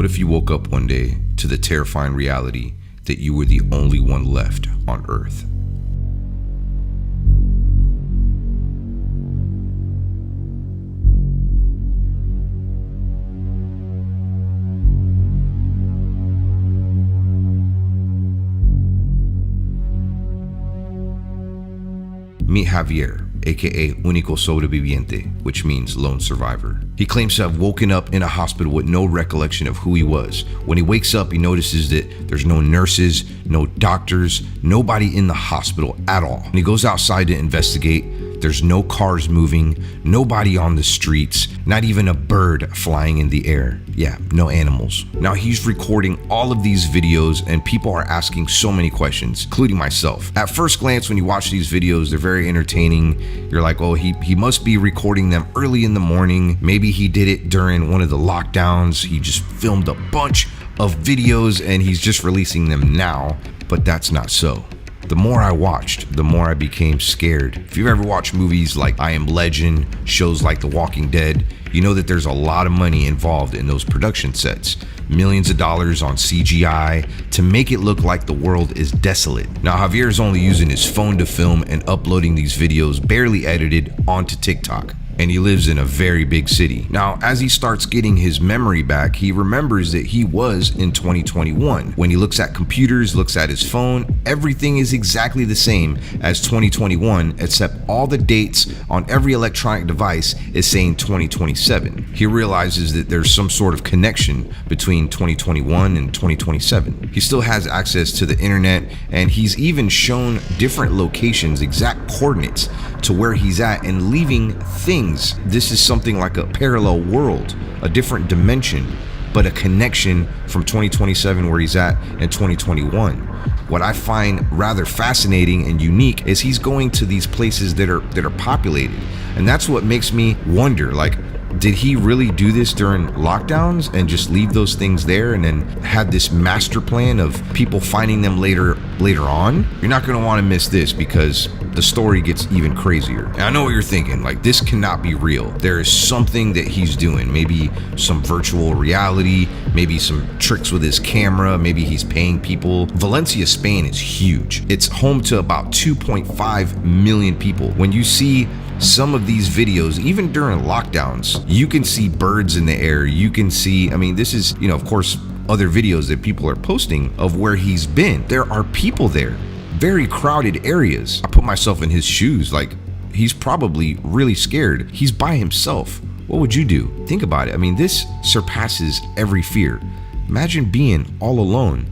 What if you woke up one day to the terrifying reality that you were the only one left on Earth? Meet Javier, aka Único Sobreviviente, which means lone survivor. He claims to have woken up in a hospital with no recollection of who he was. When he wakes up, he notices that there's no nurses, no doctors, nobody in the hospital at all. When he goes outside to investigate, there's no cars moving, nobody on the streets, not even a bird flying in the air. Yeah, no animals. Now he's recording all of these videos and people are asking so many questions, including myself. At first glance, when you watch these videos, they're very entertaining. You're like, oh, he must be recording them early in the morning. Maybe he did it during one of the lockdowns. He just filmed a bunch of videos and he's just releasing them now, but that's not so. The more I watched, the more I became scared. If you've ever watched movies like I Am Legend, shows like The Walking Dead, you know that there's a lot of money involved in those production sets. Millions of dollars on CGI to make it look like the world is desolate. Now Javier is only using his phone to film and uploading these videos barely edited onto TikTok. And he lives in a very big city. Now, as he starts getting his memory back, he remembers that he was in 2021. When he looks at computers, looks at his phone, everything is exactly the same as 2021, except all the dates on every electronic device is saying 2027. He realizes that there's some sort of connection between 2021 and 2027. He still has access to the internet, and he's even shown different locations, exact coordinates to where he's at, and leaving things. This is something like a parallel world, a different dimension, but a connection from 2027 where he's at and 2021. What I find rather fascinating and unique is he's going to these places that are populated. And that's what makes me wonder, like, did he really do this during lockdowns and just leave those things there and then had this master plan of people finding them later on? You're not going to want to miss this because the story gets even crazier. And I know what you're thinking, like, this cannot be real. There is something that he's doing, maybe some virtual reality, maybe some tricks with his camera, maybe he's paying people. Valencia, Spain is huge. It's home to about 2.5 million people. When you see some of these videos, even during lockdowns, you can see birds in the air. You can see, I mean, this is, of course, other videos that people are posting of where he's been. There are people there, very crowded areas. I put myself in his shoes, like, he's probably really scared. He's by himself. What would you do? Think about it. I mean, this surpasses every fear. Imagine being all alone.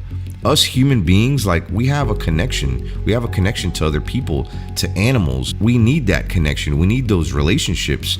Us human beings, like, we have a connection. We have a connection to other people, to animals. We need that connection. We need those relationships.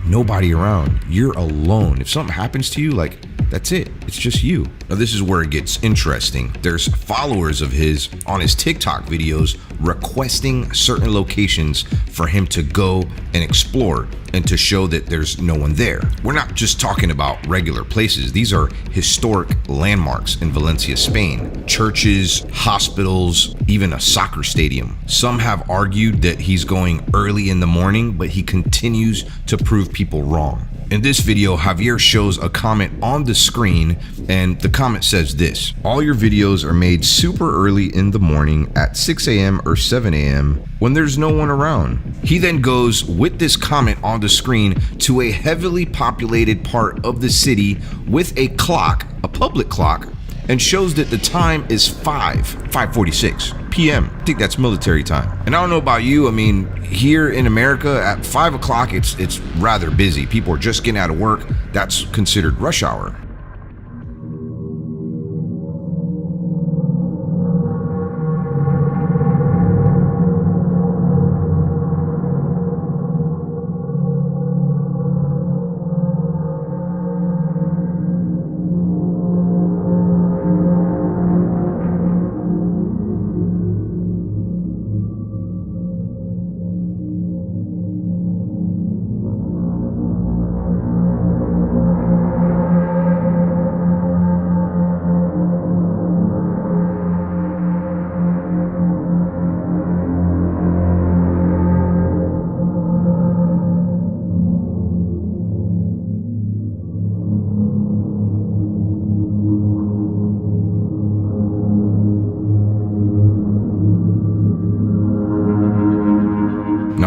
Nobody around. You're alone. If something happens to you, like, that's it. It's just you. Now, this is where it gets interesting. There's followers of his on his TikTok videos requesting certain locations for him to go and explore and to show that there's no one there. We're not just talking about regular places. These are historic landmarks in Valencia, Spain. Churches, hospitals, even a soccer stadium. Some have argued that he's going early in the morning, but he continues to prove people wrong. In this video, Javier shows a comment on the screen, and the comment says this: all your videos are made super early in the morning at 6 a.m. or 7 a.m. when there's no one around. He then goes with this comment on the screen to a heavily populated part of the city with a clock, a public clock, and shows that the time is 5:46 p.m. I think that's military time. And I don't know about you, I mean, here in America at 5 o'clock, it's rather busy. People are just getting out of work. That's considered rush hour.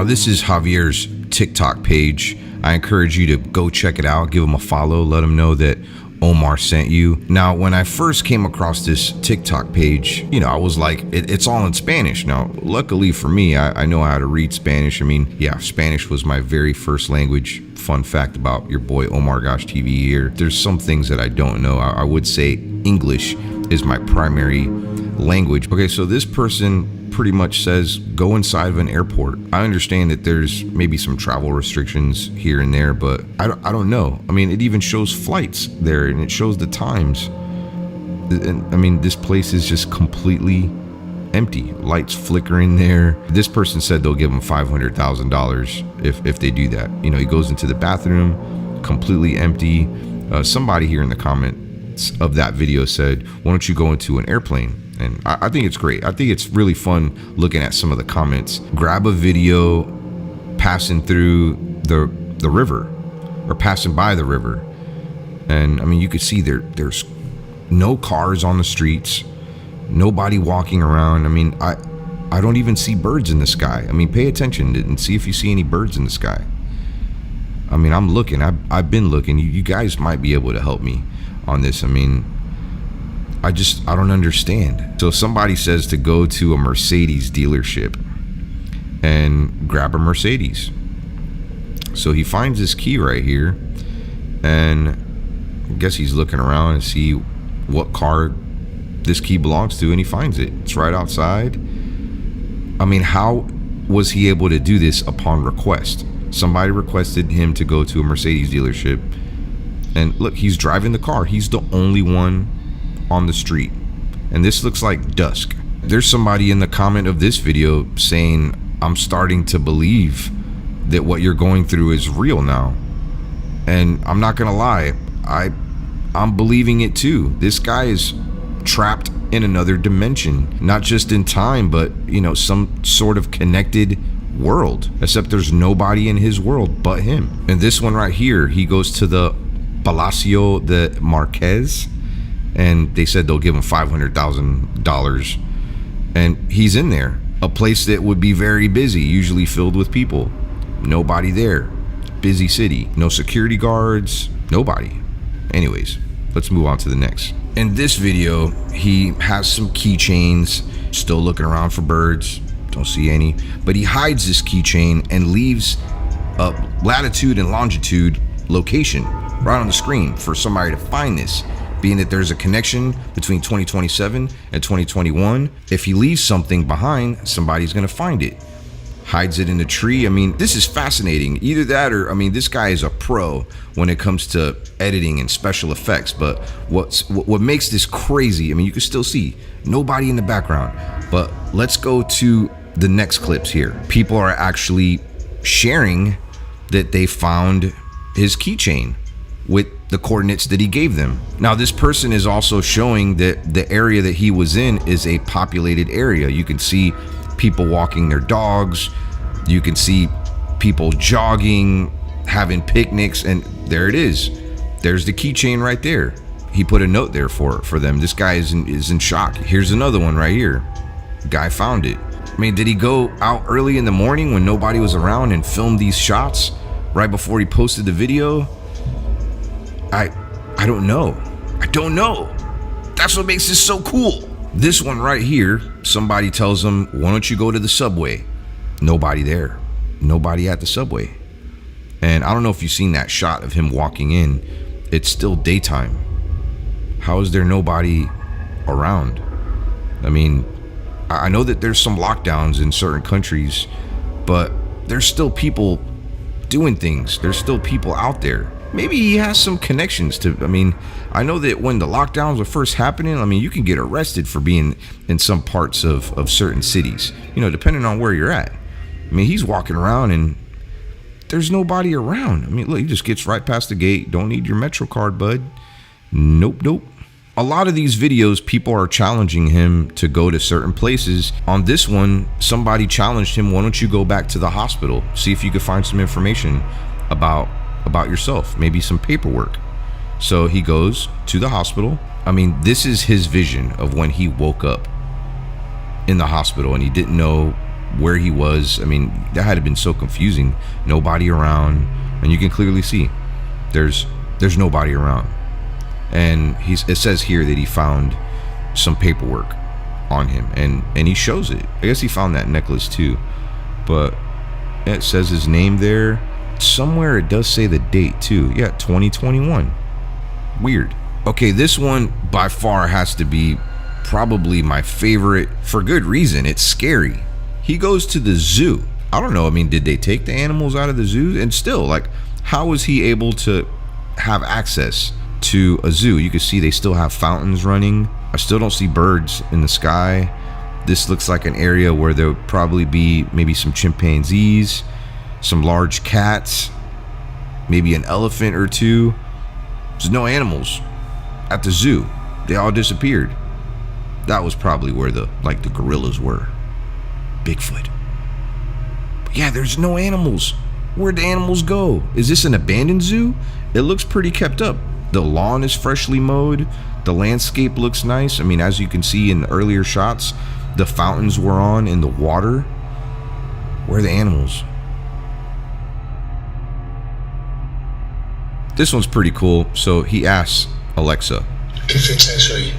Now, this is Javier's TikTok page. I encourage you to go check it out, give him a follow, let him know that Omar sent you. Now, when I first came across this TikTok page, I was like, it's all in Spanish. Now, luckily for me, I know how to read Spanish. I mean, yeah, Spanish was my very first language. Fun fact about your boy OmarGoshTV here. There's some things that I don't know. I would say English is my primary language. Okay, so this person pretty much says go inside of an airport. I understand that there's maybe some travel restrictions here and there, but I don't know. I mean, it even shows flights there and it shows the times. And I mean, this place is just completely empty. Lights flickering there. This person said they'll give him $500,000 if they do that. He goes into the bathroom, completely empty. Somebody here in the comments of that video said, why don't you go into an airplane? And I think it's great. I think it's really fun looking at some of the comments. Grab a video passing through the river or passing by the river. And I mean, you could see there's no cars on the streets, nobody walking around. I mean, I don't even see birds in the sky. I mean, pay attention and see if you see any birds in the sky. I mean, I'm looking. I've been looking. You guys might be able to help me on this. I mean, I don't understand. So somebody says to go to a Mercedes dealership and grab a Mercedes. So he finds this key right here, and I guess he's looking around to see what car this key belongs to, and he finds it. It's right outside. I mean, how was he able to do this upon request? Somebody requested him to go to a Mercedes dealership, and look, he's driving the car. He's the only one on the street, and this looks like dusk. There's somebody in the comment of this video saying, I'm starting to believe that what you're going through is real now. And I'm not gonna lie, I'm believing it too. This guy is trapped in another dimension, not just in time, but some sort of connected world, except there's nobody in his world but him. And this one right here, he goes to the Palacio de Marquez, and they said they'll give him $500,000, and he's in there, a place that would be very busy, usually filled with people. Nobody there. Busy city. No security guards. Nobody. Anyways, let's move on to the next. In this video, he has some keychains, still looking around for birds. Don't see any, but he hides this keychain and leaves a latitude and longitude location right on the screen for somebody to find this. Being that there's a connection between 2027 and 2021, if he leaves something behind, somebody's gonna find it. Hides it in a tree. I mean, this is fascinating. Either that or, I mean, this guy is a pro when it comes to editing and special effects. But what makes this crazy, I mean, you can still see nobody in the background. But let's go to the next clips here. People are actually sharing that they found his keychain with the coordinates that he gave them. Now, this person is also showing that the area that he was in is a populated area. You can see people walking their dogs. You can see people jogging, having picnics, and there it is. There's the keychain right there. He put a note there for them. This guy is in shock. Here's another one right here. Guy found it. I mean, did he go out early in the morning when nobody was around and film these shots right before he posted the video? I don't know. I don't know. That's what makes this so cool. This one right here, somebody tells him, why don't you go to the subway? Nobody there. Nobody at the subway. And I don't know if you've seen that shot of him walking in. It's still daytime. How is there nobody around? I mean, I know that there's some lockdowns in certain countries, but there's still people doing things. There's still people out there. Maybe he has some connections to, I mean, I know that when the lockdowns were first happening, I mean, you can get arrested for being in some parts of certain cities, depending on where you're at. I mean, he's walking around and there's nobody around. I mean, look, he just gets right past the gate. Don't need your Metro card, bud. Nope. A lot of these videos, people are challenging him to go to certain places. On this one, somebody challenged him, why don't you go back to the hospital? See if you could find some information about yourself, maybe some paperwork. So he goes to the hospital. I mean, this is his vision of when he woke up in the hospital and he didn't know where he was. I mean, that had been so confusing. Nobody around, and you can clearly see there's nobody around. And it says here that he found some paperwork on him, and he shows it. I guess he found that necklace too, but it says his name there. Somewhere it does say the date too. Yeah, 2021. Weird. Okay, this one by far has to be probably my favorite, for good reason. It's scary. He goes to the zoo. I don't know, I mean, did they take the animals out of the zoo? And still, like, how was he able to have access to a zoo? You can see they still have fountains running. I still don't see birds in the sky. This looks like an area where there would probably be maybe some chimpanzees, some large cats, maybe an elephant or two. There's no animals at the zoo. They all disappeared. That was probably where the gorillas were. Bigfoot. But yeah, there's no animals. Where'd the animals go? Is this an abandoned zoo? It looks pretty kept up. The lawn is freshly mowed. The landscape looks nice. I mean, as you can see in the earlier shots, the fountains were on in the water. Where are the animals? This one's pretty cool. So he asks Alexa, ¿Qué fecha es hoy?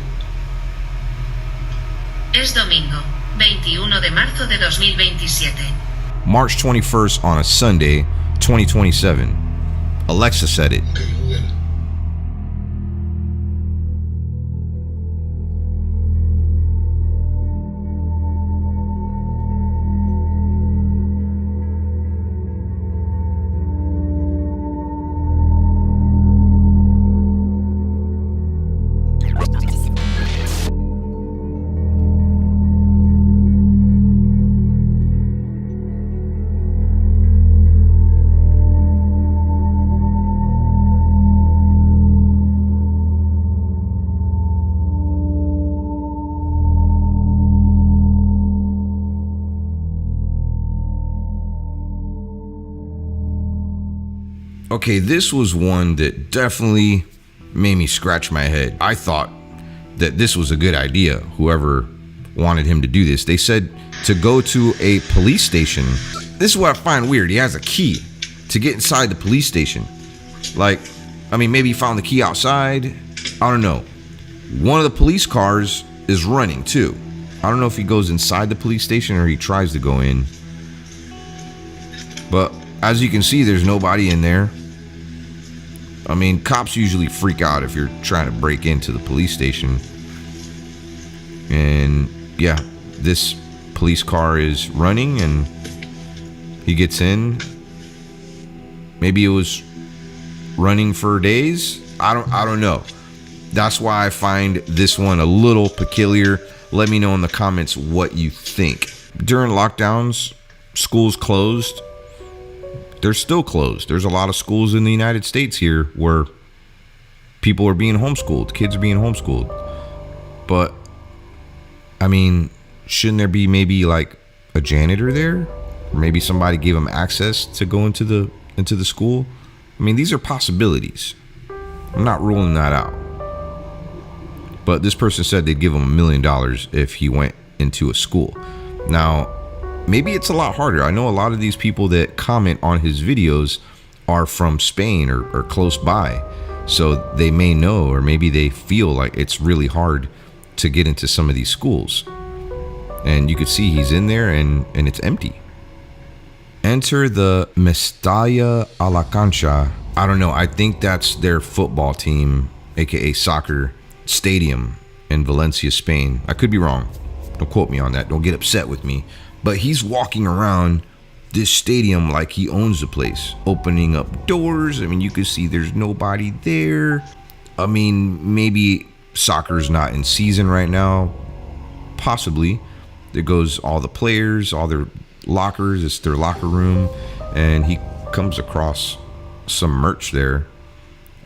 Es domingo, 21 de marzo de 2027. March 21st on a Sunday, 2027. Alexa said it. Okay, Google. Okay, this was one that definitely made me scratch my head. I thought that this was a good idea, whoever wanted him to do this. They said to go to a police station. This is what I find weird. He has a key to get inside the police station. Like, I mean, maybe he found the key outside. I don't know. One of the police cars is running too. I don't know if he goes inside the police station or he tries to go in. But as you can see, there's nobody in there. I mean, cops usually freak out if you're trying to break into the police station. And yeah, this police car is running and he gets in. Maybe it was running for days. I don't know. That's why I find this one a little peculiar. Let me know in the comments what you think. During lockdowns, schools closed. They're still closed. There's a lot of schools in the United States here where people are being homeschooled, kids are being homeschooled. But I mean, shouldn't there be maybe like a janitor there? Or maybe somebody gave them access to go into the school? I mean, these are possibilities. I'm not ruling that out. But this person said they'd give him $1 million if he went into a school. Now, maybe it's a lot harder. I know a lot of these people that comment on his videos are from Spain or close by. So they may know, or maybe they feel like it's really hard to get into some of these schools. And you could see he's in there and it's empty. Enter the Mestalla a la Cancha. I don't know. I think that's their football team, aka soccer stadium in Valencia, Spain. I could be wrong. Don't quote me on that. Don't get upset with me. But he's walking around this stadium like he owns the place, opening up doors. I mean, you can see there's nobody there. I mean, maybe soccer's not in season right now. Possibly. There goes all the players, all their lockers. It's their locker room. And he comes across some merch there.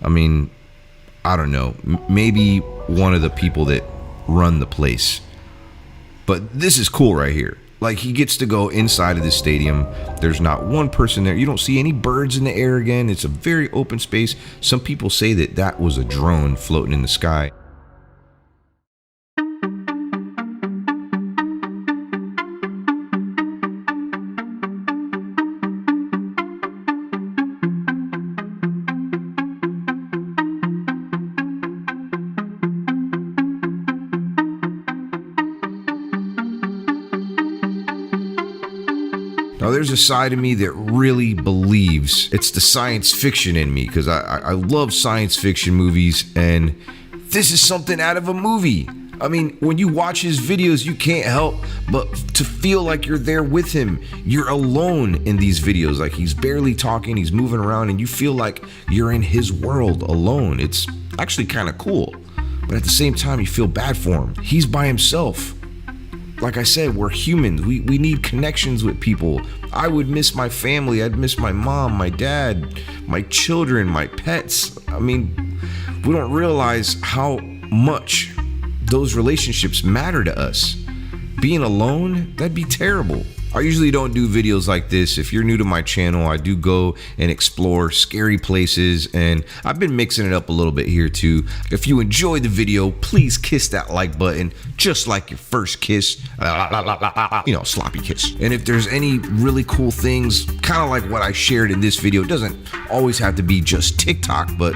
I mean, I don't know. Maybe one of the people that run the place. But this is cool right here. Like, he gets to go inside of this stadium. There's not one person there. You don't see any birds in the air again. It's a very open space. Some people say that that was a drone floating in the sky. Now, there's a side of me that really believes it's the science fiction in me, because I love science fiction movies, and this is something out of a movie. I mean, when you watch his videos, you can't help but to feel like you're there with him. You're alone in these videos. Like, he's barely talking, he's moving around, and you feel like you're in his world alone. It's actually kind of cool. But at the same time, you feel bad for him. He's by himself. Like I said, we're humans. We need connections with people. I would miss my family. I'd miss my mom, my dad, my children, my pets. I mean, we don't realize how much those relationships matter to us. Being alone, that'd be terrible. I usually don't do videos like this. If you're new to my channel, I do go and explore scary places, and I've been mixing it up a little bit here too. If you enjoyed the video, please kiss that like button, just like your first kiss. Sloppy kiss. And if there's any really cool things, kind of like what I shared in this video, it doesn't always have to be just TikTok, but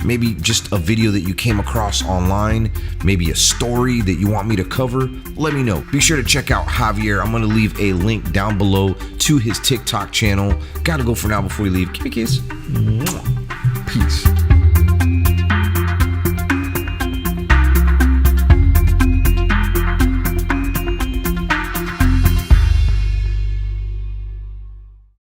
maybe just a video that you came across online, maybe a story that you want me to cover, let me know. Be sure to check out Javier. I'm going to leave a link down below to his TikTok channel. Gotta go for now before we leave. Give me a kiss. Peace.